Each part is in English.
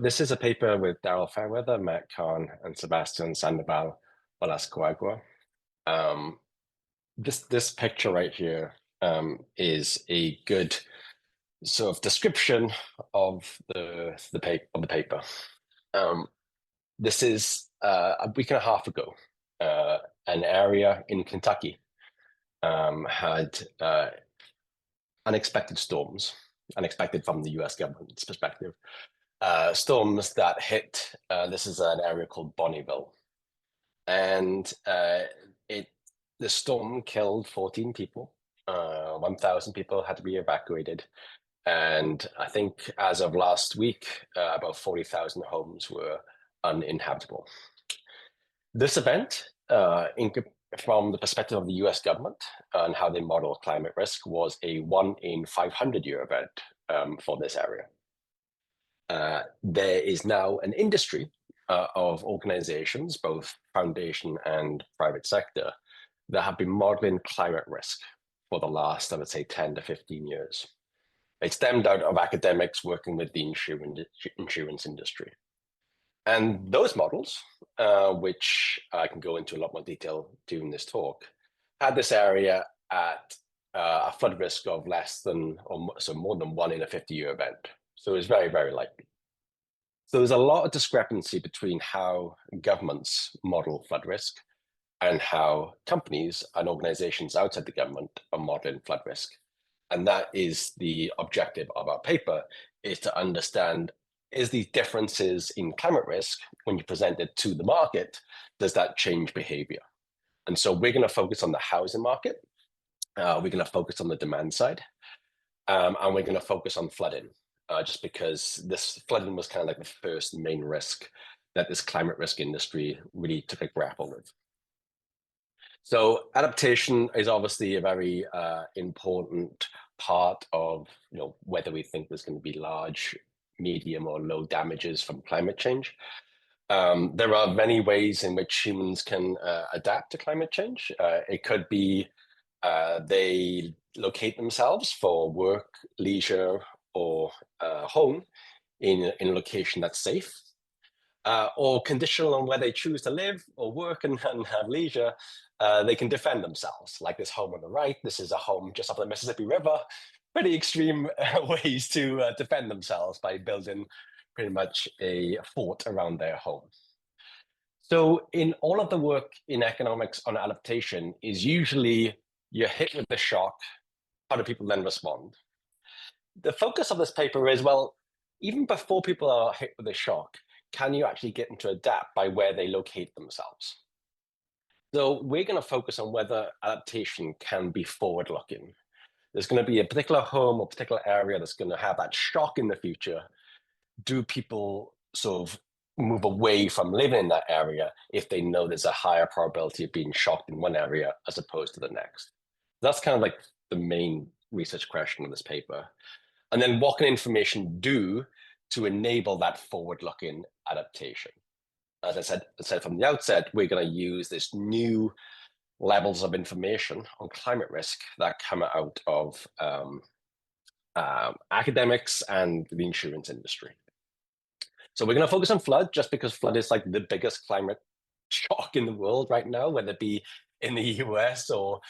this is a paper with Daryl Fairweather, Matt Kahn, and Sebastian Sandoval Velasquagua. Um, this picture right here is a good sort of description of the paper. Um, this is a week and a half ago. An area in Kentucky had unexpected storms, unexpected from the U.S. government's perspective. Storms that hit. This is an area called Bonneville, and the storm killed 14 people. 1,000 people had to be evacuated, and I think as of last week, about 40,000 homes were uninhabitable. This event, from the perspective of the U.S. government and how they model climate risk, was a 1 in 500 year event for this area. There is now an industry of organizations, both foundation and private sector, that have been modeling climate risk for the last, I would say, 10 to 15 years. It stemmed out of academics working with the insurance industry. And those models, which I can go into a lot more detail during this talk, had this area at a flood risk of less than, so more than 1 in a 50-year event. So it's very, very likely. So there's a lot of discrepancy between how governments model flood risk and how companies and organizations outside the government are modeling flood risk. And that is the objective of our paper, is to understand, is these differences in climate risk, when you present it to the market, does that change behavior? And so we're going to focus on the housing market. We're going to focus on the demand side. And we're going to focus on flooding, just because this flooding was kind of like the first main risk that this climate risk industry really took a grapple with. So adaptation is obviously a very important part of whether we think there's going to be large, medium, or low damages from climate change. There are many ways in which humans can adapt to climate change. It could be they locate themselves for work, leisure, or home in a location that's safe. Or conditional on where they choose to live or work and have leisure, they can defend themselves. Like this home on the right, this is a home just off the Mississippi River. Pretty extreme ways to defend themselves by building pretty much a fort around their home. So in all of the work in economics on adaptation is usually you're hit with the shock, how do people then respond? The focus of this paper is, well, even before people are hit with a shock, can you actually get them to adapt by where they locate themselves? So we're going to focus on whether adaptation can be forward-looking. There's going to be a particular home or particular area that's going to have that shock in the future. Do people sort of move away from living in that area if they know there's a higher probability of being shocked in one area as opposed to the next? That's kind of like the main research question of this paper. And then what can information do to enable that forward-looking adaptation? As I said from the outset, we're going to use this new levels of information on climate risk that come out of academics and the insurance industry. So we're going to focus on flood, just because flood is like the biggest climate shock in the world right now, whether it be in the US or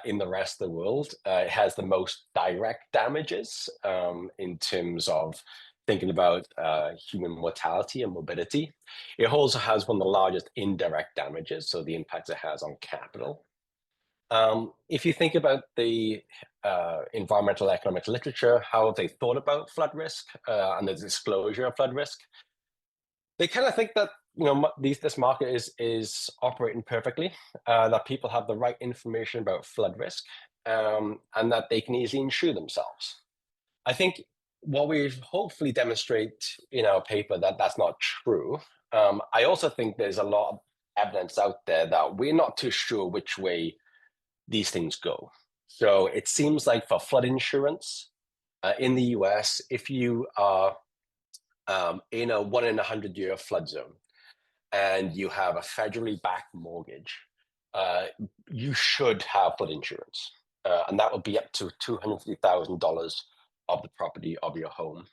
in the rest of the world. It has the most direct damages in terms of thinking about human mortality and morbidity. It also has one of the largest indirect damages, so the impact it has on capital. If you think about the environmental economics literature, how have they thought about flood risk and the disclosure of flood risk? They kind of think that this market is operating perfectly, that people have the right information about flood risk, and that they can easily insure themselves. I think what we hopefully demonstrate in our paper that that's not true. I also think there's a lot of evidence out there that we're not too sure which way these things go. So it seems like for flood insurance in the US, if you are in a 1 in 100 year flood zone and you have a federally backed mortgage, you should have flood insurance. And that would be up to $250,000 of the property of your home.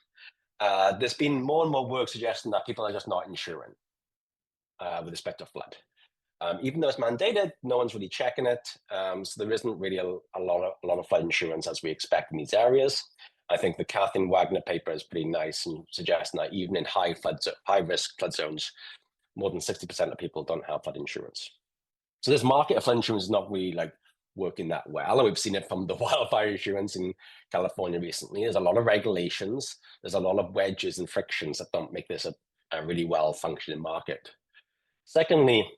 there's been more and more work suggesting that people are just not insuring with respect to flood. Even though it's mandated, no one's really checking it. So there isn't really a lot of flood insurance as we expect in these areas. I think the Kathleen Wagner paper is pretty nice and suggesting that even in high risk flood zones, more than 60% of people don't have flood insurance. So this market of flood insurance is not really like working that well. And we've seen it from the wildfire insurance in California recently. There's a lot of regulations. There's a lot of wedges and frictions that don't make this a really well functioning market. Secondly,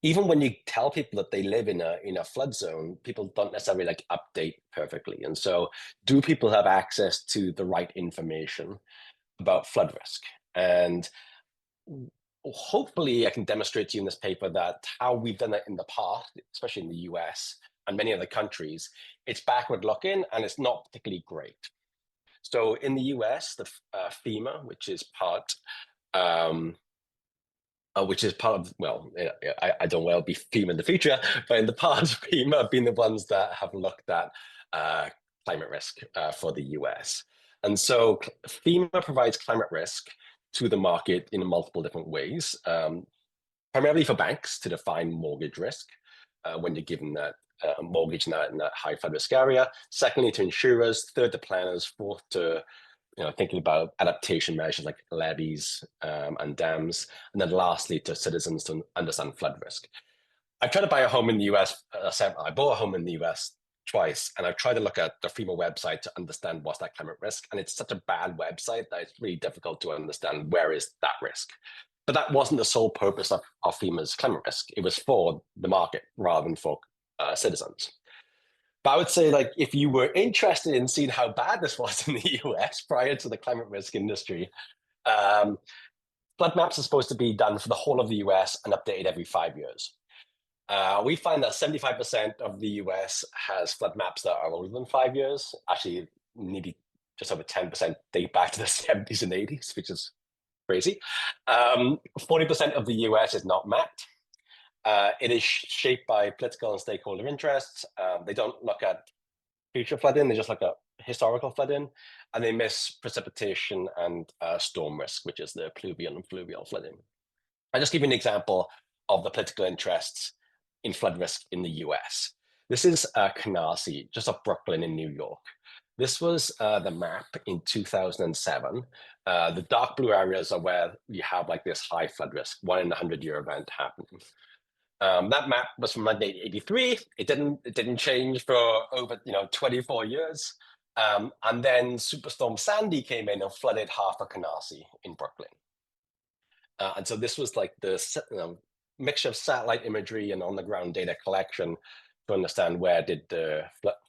even when you tell people that they live in a flood zone, people don't necessarily like update perfectly. And so do people have access to the right information about flood risk? And hopefully I can demonstrate to you in this paper that how we've done it in the past, especially in the US and many other countries, it's backward looking and it's not particularly great. So in the US, the FEMA, which is part of, well, I don't know where it'll be FEMA in the future, but in the past, FEMA have been the ones that have looked at climate risk for the US. And so FEMA provides climate risk to the market in multiple different ways, primarily for banks to define mortgage risk when you're given that mortgage in that high flood risk area. Secondly, to insurers. Third, to planners. Fourth, to thinking about adaptation measures like levees and dams. And then lastly, to citizens to understand flood risk. I've tried to buy a home in the US. I bought a home in the US twice, and I've tried to look at the FEMA website to understand what's that climate risk. And it's such a bad website that it's really difficult to understand where is that risk. But that wasn't the sole purpose of FEMA's climate risk. It was for the market rather than for citizens. But I would say, like, if you were interested in seeing how bad this was in the US prior to the climate risk industry, flood maps are supposed to be done for the whole of the US and updated every 5 years. We find that 75% of the US has flood maps that are older than 5 years. Actually, maybe just over 10% date back to the 70s and 80s, which is crazy. 40% of the US is not mapped. It is shaped by political and stakeholder interests. They don't look at future flooding, they just look at historical flooding, and they miss precipitation and storm risk, which is the pluvial and fluvial flooding. I'll just give you an example of the political interests in flood risk in the US. This is Canarsie, just off Brooklyn in New York. This was the map in 2007. The dark blue areas are where you have like this high flood risk, 1 in a 100-year event happening. That map was from 1983. It didn't change for over 24 years. And then Superstorm Sandy came in and flooded half of Canarsie in Brooklyn. And so this was like the mixture of satellite imagery and on-the-ground data collection to understand where did the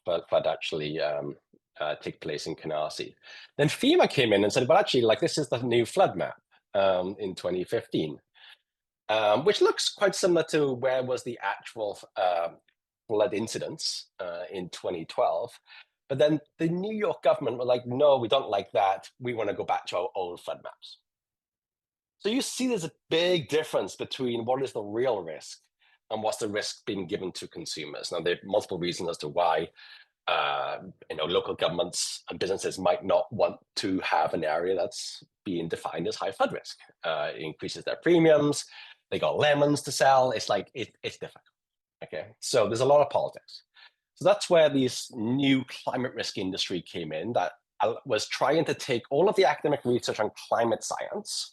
flood actually take place in Canarsie. Then FEMA came in and said, well, actually, like this is the new flood map in 2015. Which looks quite similar to where was the actual flood incidents in 2012. But then the New York government were like, no, we don't like that. We want to go back to our old flood maps. So you see there's a big difference between what is the real risk and what's the risk being given to consumers. Now, there are multiple reasons as to why local governments and businesses might not want to have an area that's being defined as high flood risk. It increases their premiums. They got lemons to sell. It's like, it's difficult, okay? So there's a lot of politics. So that's where this new climate risk industry came in that was trying to take all of the academic research on climate science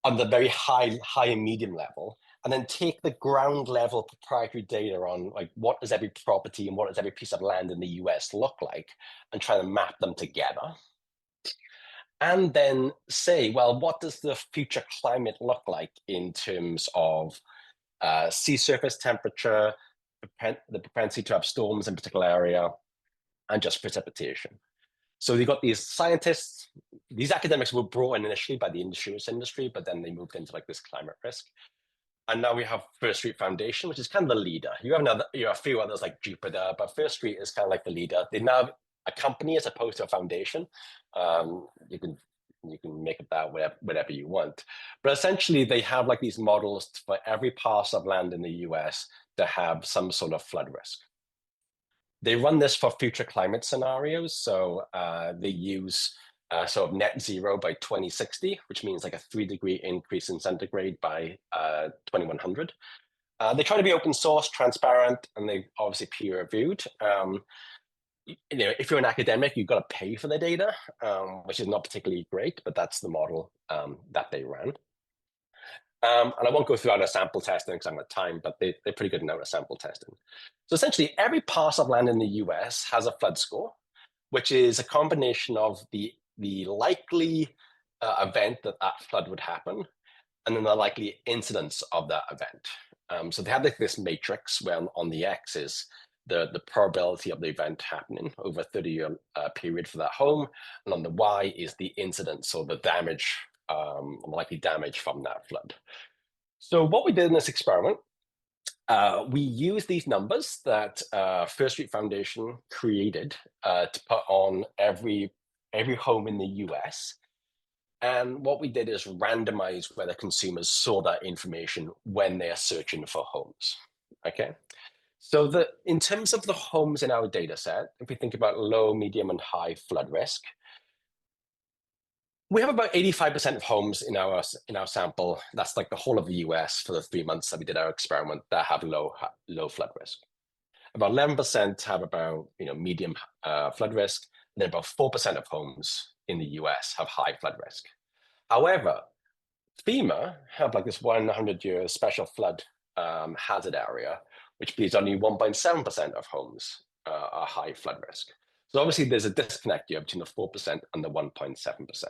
on the very high and medium level, and then take the ground level proprietary data on like what does every property and what does every piece of land in the US look like and try to map them together. And then say, well, what does the future climate look like in terms of sea surface temperature, the propensity to have storms in a particular area, and just precipitation. So you got these scientists, these academics were brought in initially by the insurance industry, but then they moved into like this climate risk. And now we have First Street Foundation, which is kind of the leader. You have a few others like Jupiter, but First Street is kind of like the leader. They now have a company as opposed to a foundation. You can make it that whatever you want. But essentially, they have like these models for every parcel of land in the US to have some sort of flood risk. They run this for future climate scenarios. So they use sort of net zero by 2060, which means like a 3-degree increase in centigrade by 2100. They try to be open source, transparent, and they obviously peer reviewed. If you're an academic, you've got to pay for the data, which is not particularly great, but that's the model that they ran. And I won't go through our sample testing because I'm out of time, but they're pretty good in our sample testing. So essentially, every parcel of land in the US has a flood score, which is a combination of the likely event that flood would happen, and then the likely incidence of that event. So they have this matrix where on the X is the probability of the event happening over a 30-year period for that home, and on the Y is the incidence or the damage, likely damage from that flood. So what we did in this experiment, we used these numbers that First Street Foundation created to put on every home in the US. And what we did is randomize whether consumers saw that information when they are searching for homes. Okay. So in terms of the homes in our data set, if we think about low, medium, and high flood risk, we have about 85% of homes in our sample. That's like the whole of the US for the 3 months that we did our experiment that have low flood risk. About 11% have about medium flood risk, and then about 4% of homes in the US have high flood risk. However, FEMA have like this 100-year special flood hazard area, which means only 1.7% of homes are high flood risk. So obviously there's a disconnect here between the 4% and the 1.7%.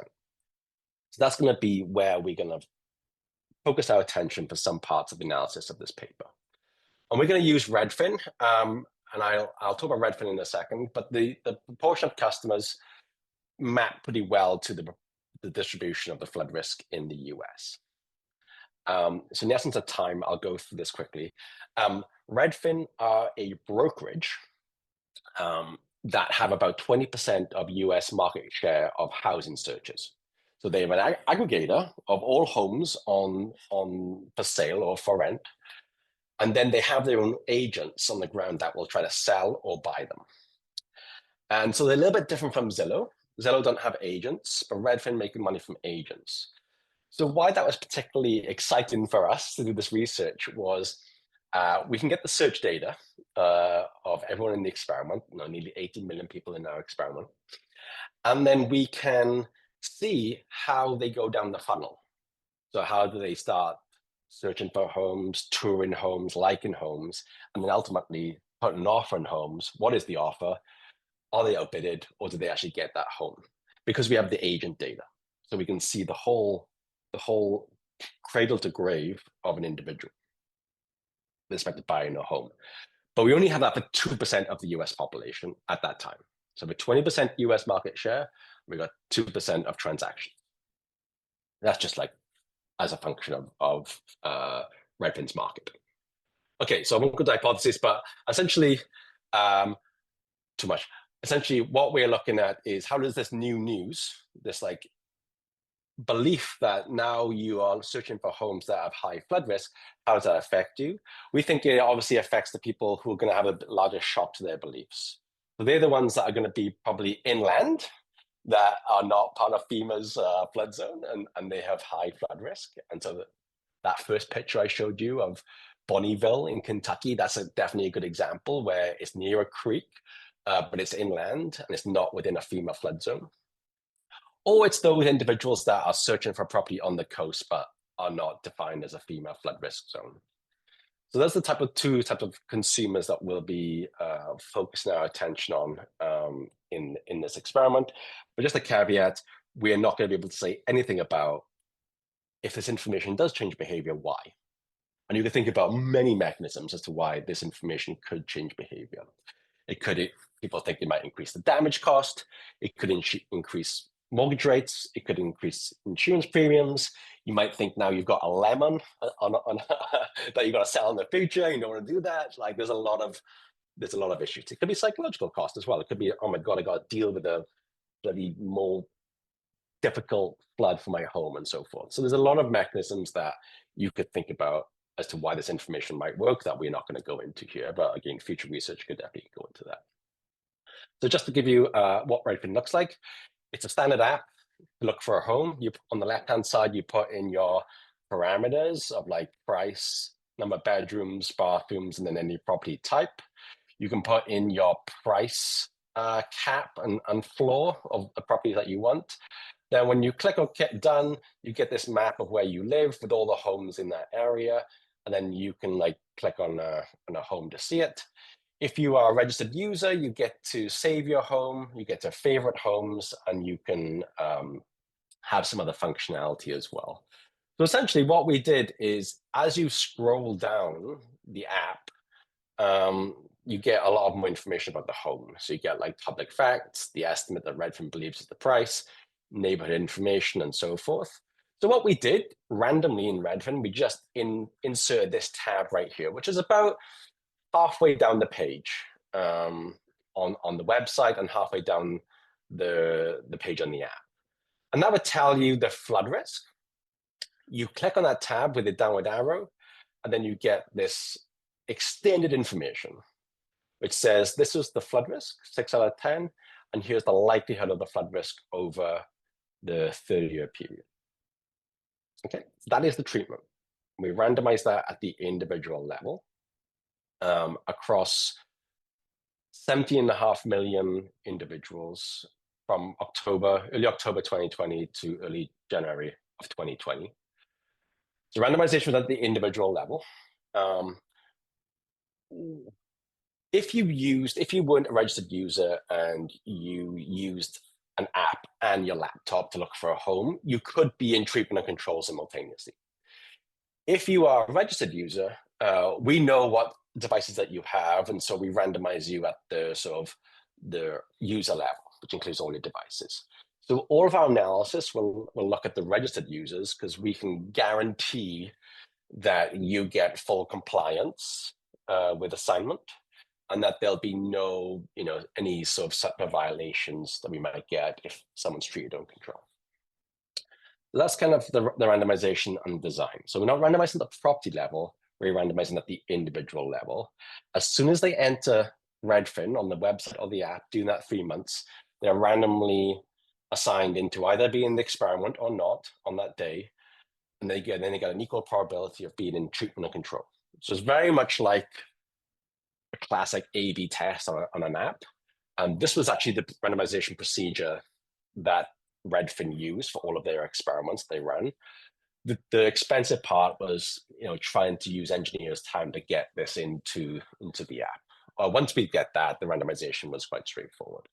So that's going to be where we're going to focus our attention for some parts of the analysis of this paper. And we're going to use Redfin, and I'll talk about Redfin in a second, but the proportion of customers map pretty well to the distribution of the flood risk in the US. So in the essence of time, I'll go through this quickly. Redfin are a brokerage that have about 20% of US market share of housing searches. So they have an aggregator of all homes on for sale or for rent. And then they have their own agents on the ground that will try to sell or buy them. And so they're a little bit different from Zillow. Zillow don't have agents, but Redfin making money from agents. So why that was particularly exciting for us to do this research was we can get the search data of everyone in the experiment, nearly 18 million people in our experiment. And then we can see how they go down the funnel. So how do they start searching for homes, touring homes, liking homes, and then ultimately put an offer on homes? What is the offer? Are they outbidded, or do they actually get that home? Because we have the agent data, so we can see the whole cradle to grave of an individual with respect to buying a home. But we only have that for 2% of the US population at that time. So with 20% US market share, we got 2% of transactions. That's just like as a function of Redfin's market. Okay, so I won't go to hypothesis, but essentially, too much. Essentially, what we're looking at is how does this new news, this like belief that now you are searching for homes that have high flood risk, how does that affect you? We think it obviously affects the people who are going to have a larger shock to their beliefs. So they're the ones that are going to be probably inland, that are not part of FEMA's flood zone, and they have high flood risk. And so that first picture I showed you of Bonnieville in Kentucky, that's definitely a good example where it's near a creek, but it's inland and it's not within a FEMA flood zone. Or it's those individuals that are searching for property on the coast, but are not defined as a FEMA flood risk zone. So that's the two types of consumers that we'll be focusing our attention on in this experiment. But just a caveat, we are not going to be able to say anything about if this information does change behavior, why. And you can think about many mechanisms as to why this information could change behavior. People think it might increase the damage cost. It could increase mortgage rates. It could increase insurance premiums. You might think now you've got a lemon on that you've got to sell in the future. You don't want to do that. Like there's a lot of issues. It could be psychological cost as well. It could be, oh my God, I got to deal with a bloody more difficult flood for my home and so forth. So there's a lot of mechanisms that you could think about as to why this information might work that we're not going to go into here. But again, future research could definitely go into that. So just to give you what Redfin looks like, it's a standard app to look for a home. You on the left-hand side, you put in your parameters of like price, number of bedrooms, bathrooms, and then any property type. You can put in your price cap and floor of the property that you want. Then when you click on get done, you get this map of where you live with all the homes in that area. And then you can like click on a home to see it. If you are a registered user, you get to save your home, you get to favorite homes, and you can have some other functionality as well. So essentially what we did is as you scroll down the app, you get a lot more information about the home. So you get like public facts, the estimate that Redfin believes is the price, neighborhood information, and so forth. So what we did randomly in Redfin, we just insert this tab right here, which is about halfway down the page on the website and halfway down the page on the app. And that would tell you the flood risk. You click on that tab with the downward arrow, and then you get this extended information, which says this is the flood risk, 6 out of 10, and here's the likelihood of the flood risk over the 30-year period. Okay, that is the treatment. We randomize that at the individual level across 70.5 million individuals from early October 2020 to early January of 2020. So randomization was at the individual level. If you weren't a registered user and you used an app and your laptop to look for a home, you could be in treatment and control simultaneously. If you are a registered user, we know what devices that you have, and so we randomize you at the sort of the user level, which includes all your devices. So all of our analysis will look at the registered users because we can guarantee that you get full compliance with assignment, and that there'll be no, any sort of SEPA violations that we might get if someone's treated on control. So that's kind of the randomization and design. So we're not randomizing at the property level, we're randomizing at the individual level. As soon as they enter Redfin on the website or the app, doing that 3 months, they're randomly assigned into either being the experiment or not on that day. And then they get an equal probability of being in treatment or control. So it's very much like a classic A/B test on an app. And this was actually the randomization procedure that Redfin used for all of their experiments they ran. The expensive part was, trying to use engineers' time to get this into the app. Once we get that, the randomization was quite straightforward.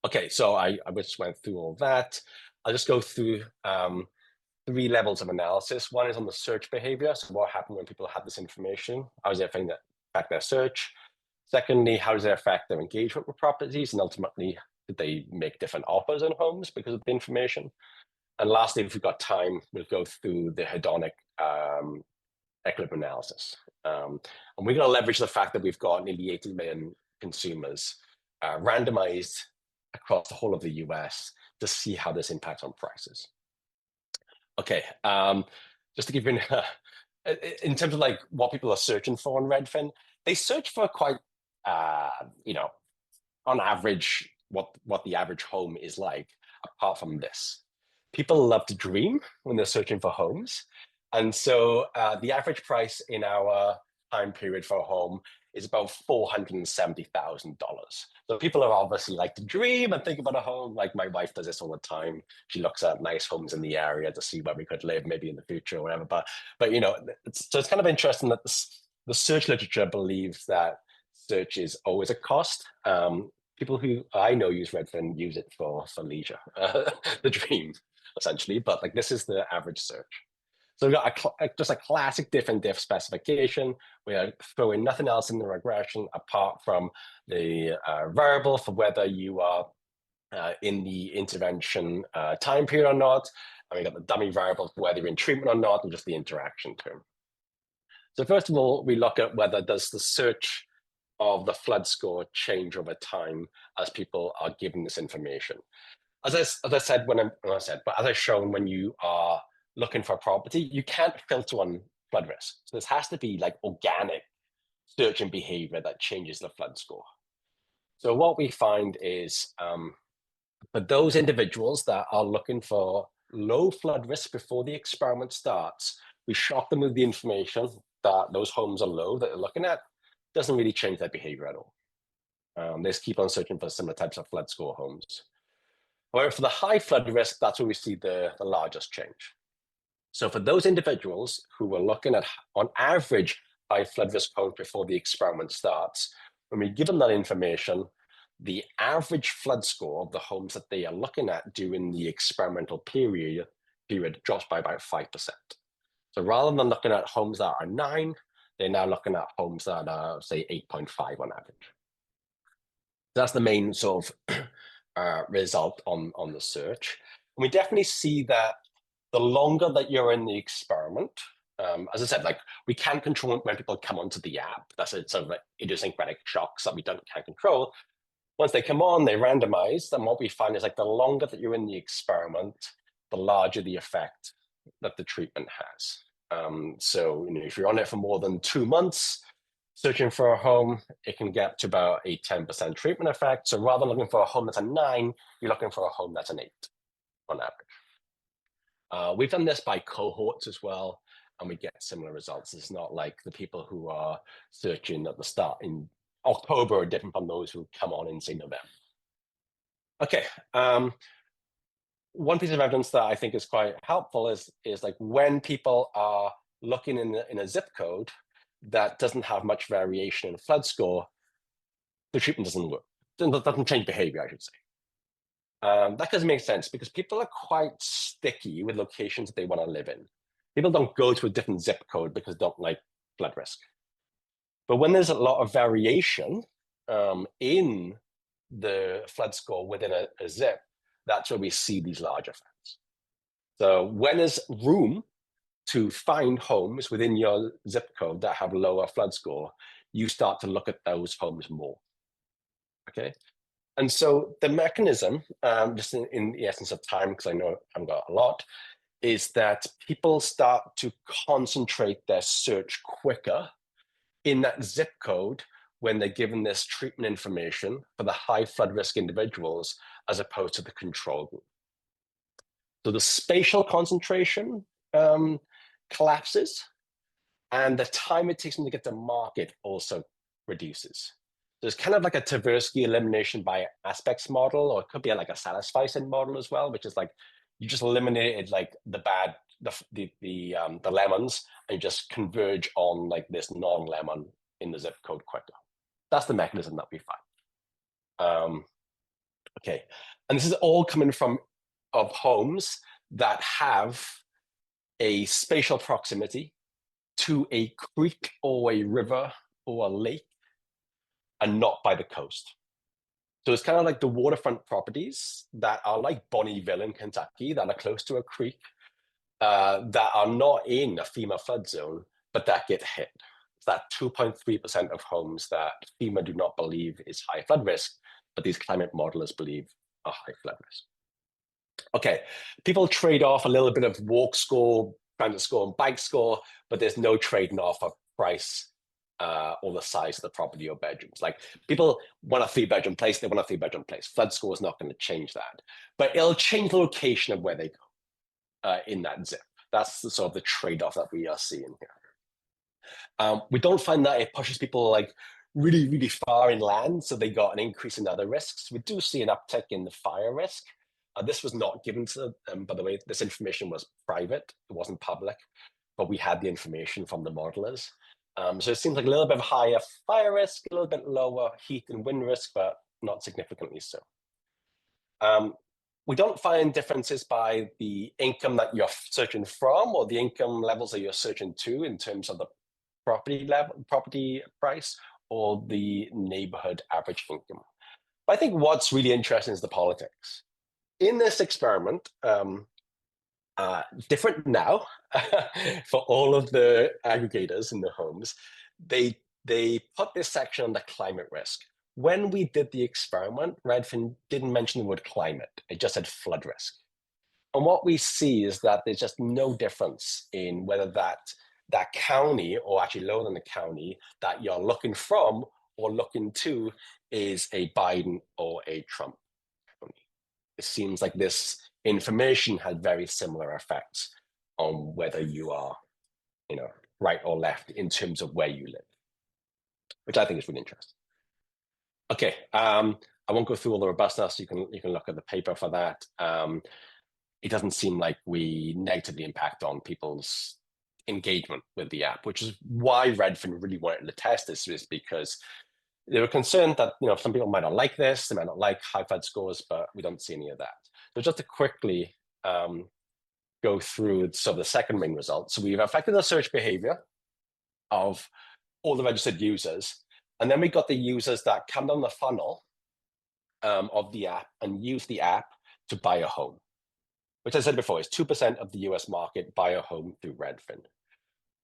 Okay, so I just went through all that. I'll just go through 3 levels of analysis. One is on the search behavior. So what happened when people had this information? How does it affect their search? Secondly, how does it affect their engagement with properties? And ultimately, did they make different offers on homes because of the information? And lastly, if we've got time, we'll go through the hedonic equilibrium analysis. And we're going to leverage the fact that we've got nearly 80 million consumers randomized across the whole of the US to see how this impacts on prices. Okay, just to give you in terms of like what people are searching for on Redfin, they search for quite, on average, what the average home is like, apart from this. People love to dream when they're searching for homes. And so the average price in our time period for a home is about $470,000. So people are obviously like to dream and think about a home. Like my wife does this all the time. She looks at nice homes in the area to see where we could live, maybe in the future or whatever. But it's kind of interesting that the search literature believes that search is always a cost. People who I know use Redfin use it for leisure, the dream, essentially. But like this is the average search. So we've got just a classic diff and diff specification. We are throwing nothing else in the regression apart from the variable for whether you are in the intervention time period or not. And we got the dummy variable for whether you're in treatment or not, and just the interaction term. So first of all, we look at whether does the search of the flood score change over time as people are given this information. As I said, but as I've shown, when you are looking for a property, you can't filter on flood risk. So this has to be like organic search and behavior that changes the flood score. So what we find is for those individuals that are looking for low flood risk before the experiment starts, we shock them with the information that those homes are low that they're looking at. Doesn't really change their behavior at all. They just keep on searching for similar types of flood score homes. However, for the high flood risk, that's where we see the largest change. So for those individuals who were looking at, on average, high flood risk homes before the experiment starts, when we give them that information, the average flood score of the homes that they are looking at during the experimental period drops by about 5%. So rather than looking at homes that are 9, they're now looking at homes that are, say, 8.5 on average. That's the main sort of result on the search. And we definitely see that the longer that you're in the experiment, as I said, like we can't control when people come onto the app. That's a sort of like idiosyncratic shocks that we can't control. Once they come on, they randomize. And what we find is like the longer that you're in the experiment, the larger the effect that the treatment has. So if you're on it for more than 2 months, searching for a home, it can get to about a 10% treatment effect. So rather than looking for a home that's a 9, you're looking for a home that's an 8 on average. We've done this by cohorts as well, and we get similar results. It's not like the people who are searching at the start in October are different from those who come on in, say, November. Okay. One piece of evidence that I think is quite helpful is like when people are looking in a zip code that doesn't have much variation in flood score, the treatment doesn't work. It doesn't change behavior, I should say. That doesn't make sense because people are quite sticky with locations that they want to live in. People don't go to a different zip code because they don't like flood risk. But when there's a lot of variation in the flood score within a zip, that's where we see these large effects. So when there's room to find homes within your zip code that have lower flood score, you start to look at those homes more. Okay. And so the mechanism, just in the essence of time, because I know I've got a lot, is that people start to concentrate their search quicker in that zip code when they're given this treatment information for the high flood risk individuals as opposed to the control group. So the spatial concentration collapses, and the time it takes them to get to market also reduces. There's kind of like a Tversky elimination by aspects model, or it could be like a Satisficing model as well, which is like you just eliminated like the bad, the lemons, and you just converge on like this non-lemon in the zip code quicker. That's the mechanism that we find. Okay, and this is all coming from of homes that have a spatial proximity to a creek or a river or a lake and not by the coast. So it's kind of like the waterfront properties that are like Bonnieville in Kentucky that are close to a creek that are not in a FEMA flood zone, but that get hit. It's that 2.3% of homes that FEMA do not believe is high flood risk, but these climate modelers believe are high flood risk. Okay, people trade off a little bit of walk score, transit score, and bike score, but there's no trading off of price or the size of the property or bedrooms. Like people want a 3-bedroom place, they want a 3-bedroom place. Flood score is not going to change that, but it'll change the location of where they go in that zip. That's the sort of the trade-off that we are seeing here. We don't find that it pushes people like really, really far inland, so they got an increase in other risks. We do see an uptick in the fire risk. This was not given to them, by the way. This information was private, it wasn't public, but we had the information from the modelers. So it seems like a little bit higher fire risk, a little bit lower heat and wind risk, but not significantly so. We don't find differences by the income that you're searching from or the income levels that you're searching to in terms of the property level, property price, or the neighborhood average income. But I think what's really interesting is the politics. In this experiment, different now for all of the aggregators in the homes, they put this section on the climate risk. When we did the experiment, Redfin didn't mention the word climate, it just said flood risk. And what we see is that there's just no difference in whether that county, or actually lower than the county that you're looking from, or looking to is a Biden or a Trump. It seems like this information had very similar effects on whether you are, right or left in terms of where you live, which I think is really interesting. Okay, I won't go through all the robustness. You can look at the paper for that. It doesn't seem like we negatively impact on people's engagement with the app, which is why Redfin really wanted to test this, is because they were concerned that some people might not like this, they might not like high FID scores, but we don't see any of that. So just to quickly go through sort of the second main result. So we've affected the search behavior of all the registered users, and then we got the users that come down the funnel of the app and use the app to buy a home, which I said before is 2% of the US market buy a home through Redfin.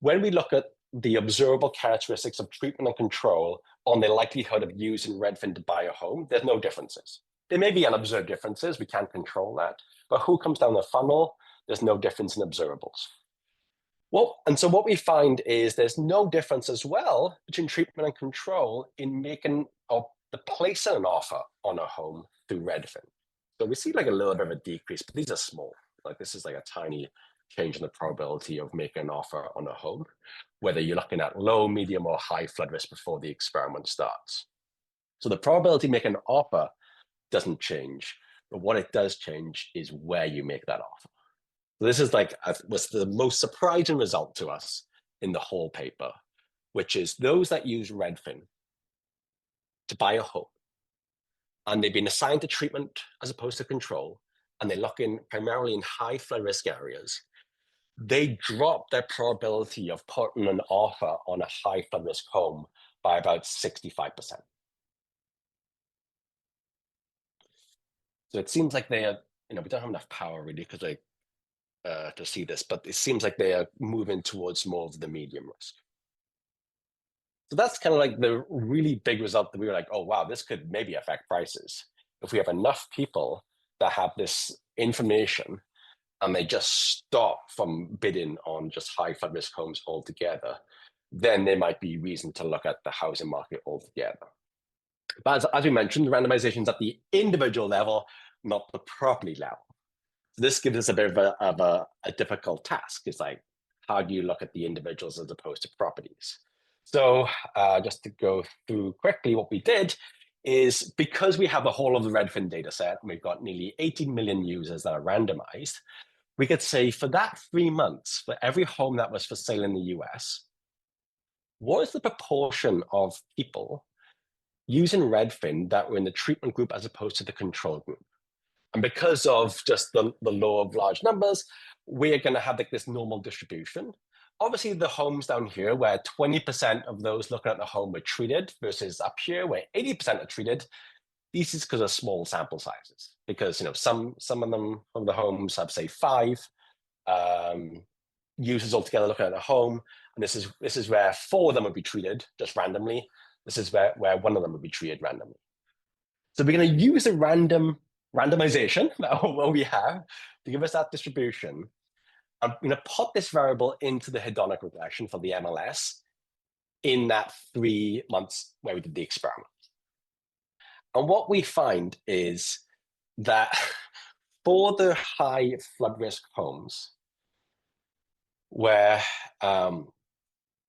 When we look at the observable characteristics of treatment and control on the likelihood of using Redfin to buy a home, there's no differences. There may be unobserved differences, we can't control that, but who comes down the funnel, there's no difference in observables. Well, and so what we find is there's no difference as well between treatment and control in making or the placing an offer on a home through Redfin. So we see like a little bit of a decrease, but these are small. Like this is like a tiny change in the probability of making an offer on a home, whether you're looking at low, medium, or high flood risk before the experiment starts. So the probability of making an offer doesn't change, but what it does change is where you make that offer. So this is was the most surprising result to us in the whole paper, which is those that use Redfin to buy a home, and they've been assigned to treatment as opposed to control, and they're looking primarily in high flood risk areas, they drop their probability of putting an offer on a high flood risk home by about 65%. So it seems like they are, we don't have enough power really because to see this, but it seems like they are moving towards more of the medium risk. So that's kind of like the really big result that we were like, oh, wow, this could maybe affect prices. If we have enough people that have this information and they just stop from bidding on just high flood risk homes altogether, then there might be reason to look at the housing market altogether. But as we mentioned, randomization is at the individual level, not the property level. So this gives us a bit of a difficult task. It's like, how do you look at the individuals as opposed to properties? So just to go through quickly, what we did is because we have the whole of the Redfin data set, we've got nearly 18 million users that are randomized, we could say for that 3 months, for every home that was for sale in the US, what is the proportion of people using Redfin that were in the treatment group as opposed to the control group? And because of just the law of large numbers, we're going to have like this normal distribution. Obviously, the homes down here where 20% of those looking at the home were treated versus up here where 80% are treated, this is because of small sample sizes. Because some of them of the homes have say 5 users altogether looking at the home, and this is where 4 of them would be treated just randomly. This is where 1 of them would be treated randomly. So we're going to use the randomization that what we have to give us that distribution. I'm going to put this variable into the hedonic regression for the MLS in that 3 months where we did the experiment. And what we find is that for the high flood risk homes where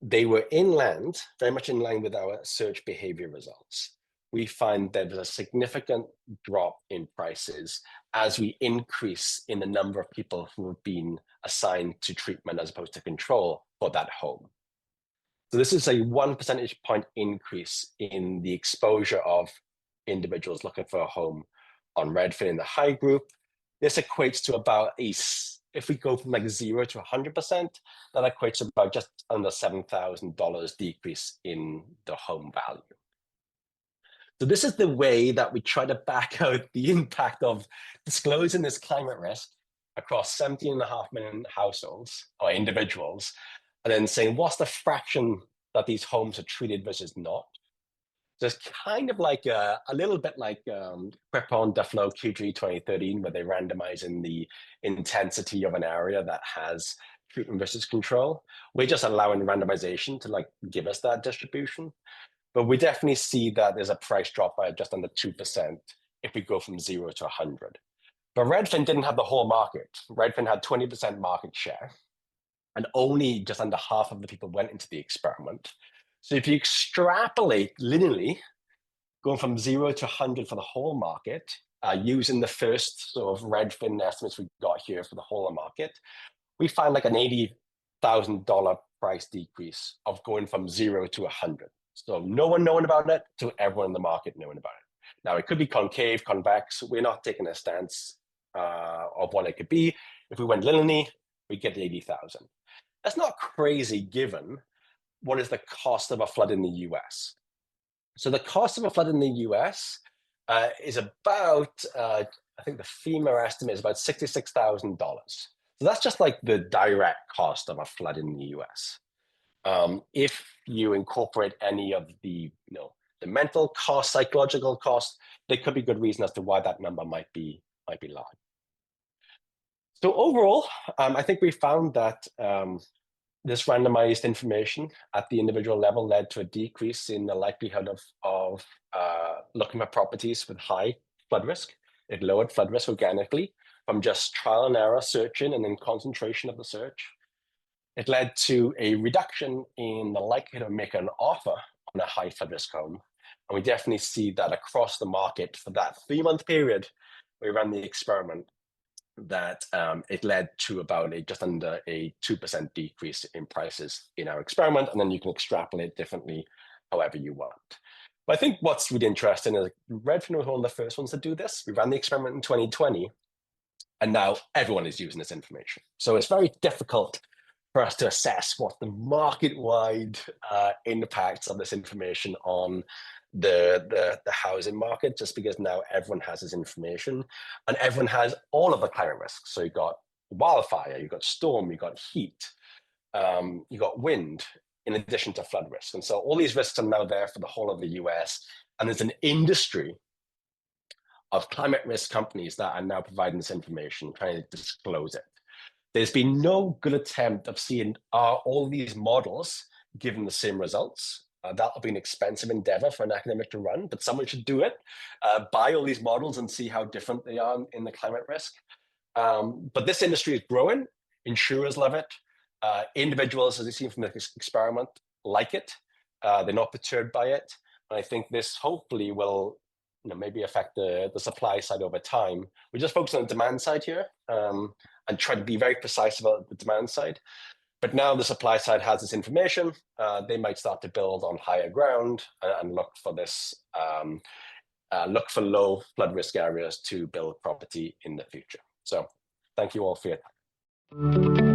they were inland, very much in line with our search behavior results, we find there's a significant drop in prices as we increase in the number of people who have been assigned to treatment as opposed to control for that home. So this is a 1 percentage point increase in the exposure of individuals looking for a home on Redfin in the high group. This equates to about if we go from like 0 to 100%, that equates to about just under $7,000 decrease in the home value. So this is the way that we try to back out the impact of disclosing this climate risk across 17.5 million households or individuals, and then saying what's the fraction that these homes are treated versus not. So it's kind of like a little bit like Crepon, Duflo, Q3 2013, where they randomize in the intensity of an area that has treatment versus control. We're just allowing randomization to like give us that distribution. But we definitely see that there's a price drop by just under 2% if we go from 0 to 100. But Redfin didn't have the whole market. Redfin had 20% market share, and only just under half of the people went into the experiment. So if you extrapolate linearly, going from 0 to 100 for the whole market, using the first sort of Redfin estimates we got here for the whole market, we find like an $80,000 price decrease of going from 0 to 100. So no one knowing about it to everyone in the market knowing about it. Now, it could be concave, convex. We're not taking a stance of what it could be. If we went linearly, we get 80,000. That's not crazy given what is the cost of a flood in the US. So the cost of a flood in the US is about, I think the FEMA estimate is about $66,000. So that's just like the direct cost of a flood in the US. If you incorporate any of the, the mental cost, psychological cost, there could be good reason as to why that number might be large. So overall, I think we found that this randomized information at the individual level led to a decrease in the likelihood of looking for properties with high flood risk. It lowered flood risk organically from just trial and error searching and then concentration of the search. It led to a reduction in the likelihood of making an offer on a high flood risk home. And we definitely see that across the market for that 3-month period we ran the experiment, that it led to about just under a 2% decrease in prices in our experiment. And then you can extrapolate differently however you want. But I think what's really interesting is Redfin was one of the first ones to do this. We ran the experiment in 2020, and now everyone is using this information. So it's very difficult for us to assess what the market-wide impacts of this information on the housing market, just because now everyone has this information and everyone has all of the climate risks. So you've got wildfire, you've got storm, you've got heat, you've got wind, in addition to flood risk. And so all these risks are now there for the whole of the US. And there's an industry of climate risk companies that are now providing this information, trying to disclose it. There's been no good attempt of seeing are all these models given the same results. That'll be an expensive endeavor for an academic to run, but someone should do it. Buy all these models and see how different they are in the climate risk. But this industry is growing. Insurers love it. Individuals, as you've seen from this experiment, like it. They're not perturbed by it. And I think this hopefully will maybe affect the supply side over time. We just focus on the demand side here and try to be very precise about the demand side. But now the supply side has this information. They might start to build on higher ground and look for this, look for low flood risk areas to build property in the future. So thank you all for your time.